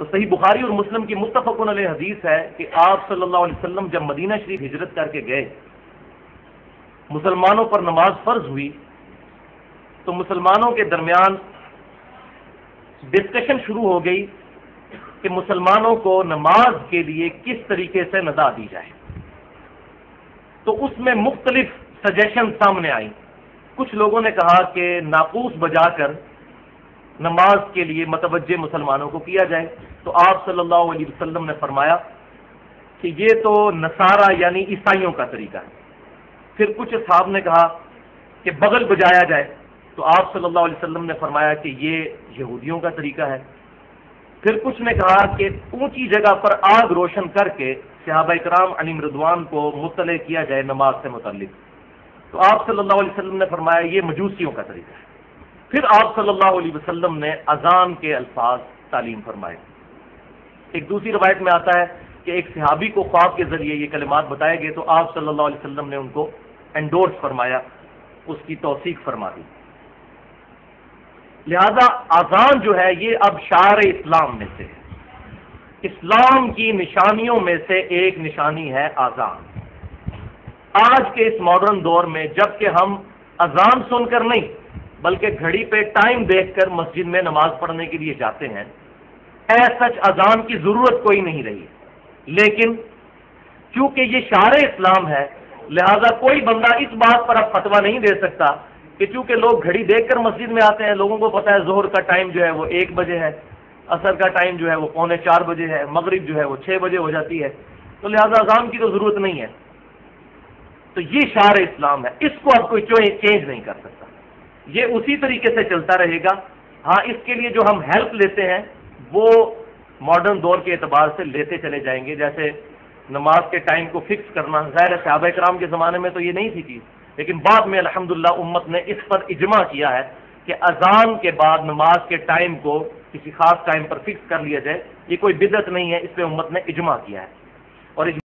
تو صحیح بخاری اور مسلم کی متفق علیہ حدیث ہے کہ آپ صلی اللہ علیہ وسلم جب مدینہ شریف ہجرت کر کے گئے، مسلمانوں پر نماز فرض ہوئی تو مسلمانوں کے درمیان ڈسکشن شروع ہو گئی کہ مسلمانوں کو نماز کے لیے کس طریقے سے ندا دی جائے۔ تو اس میں مختلف سجیشن سامنے آئی۔ کچھ لوگوں نے کہا کہ ناقوس بجا کر نماز کے لیے متوجہ مسلمانوں کو کیا جائے، تو آپ صلی اللہ علیہ وسلم نے فرمایا کہ یہ تو نصارہ یعنی عیسائیوں کا طریقہ ہے۔ پھر کچھ اصحاب نے کہا کہ بغل بجایا جائے، تو آپ صلی اللہ علیہ وسلم نے فرمایا کہ یہ یہودیوں کا طریقہ ہے۔ پھر کچھ نے کہا کہ اونچی جگہ پر آگ روشن کر کے صحابہ کرام علیہم رضوان کو مطلع کیا جائے نماز سے متعلق، تو آپ صلی اللہ علیہ وسلم نے فرمایا یہ مجوسیوں کا طریقہ ہے۔ پھر آپ صلی اللہ علیہ وسلم نے اذان کے الفاظ تعلیم فرمائے۔ ایک دوسری روایت میں آتا ہے کہ ایک صحابی کو خواب کے ذریعے یہ کلمات بتائے گئے، تو آپ صلی اللہ علیہ وسلم نے ان کو انڈورس فرمایا، اس کی توثیق فرما دی۔ لہذا اذان جو ہے یہ اب شعائر اسلام میں سے ہے، اسلام کی نشانیوں میں سے ایک نشانی ہے اذان۔ آج کے اس ماڈرن دور میں جب کہ ہم اذان سن کر نہیں بلکہ گھڑی پہ ٹائم دیکھ کر مسجد میں نماز پڑھنے کے لیے جاتے ہیں، سچ اذان کی ضرورت کوئی نہیں رہی، لیکن کیونکہ یہ شعائر اسلام ہے لہذا کوئی بندہ اس بات پر اب فتویٰ نہیں دے سکتا کہ چونکہ لوگ گھڑی دیکھ کر مسجد میں آتے ہیں، لوگوں کو پتہ ہے ظہر کا ٹائم جو ہے وہ 1 بجے ہے، عصر کا ٹائم جو ہے وہ 3:45 بجے ہے، مغرب جو ہے وہ 6 بجے ہو جاتی ہے، تو لہذا اذان کی تو ضرورت نہیں ہے۔ تو یہ شعائر اسلام ہے، اس کو اب کوئی چینج نہیں کر سکتا، یہ اسی طریقے سے چلتا رہے گا۔ ہاں، اس کے لیے جو ہم ہیلپ لیتے ہیں وہ ماڈرن دور کے اعتبار سے لیتے چلے جائیں گے، جیسے نماز کے ٹائم کو فکس کرنا۔ ظاہر صحابہ کرام کے زمانے میں تو یہ نہیں تھی چیز، لیکن بعد میں الحمدللہ امت نے اس پر اجماع کیا ہے کہ اذان کے بعد نماز کے ٹائم کو کسی خاص ٹائم پر فکس کر لیا جائے، یہ کوئی بدعت نہیں ہے، اس پہ امت نے اجماع کیا ہے۔ اور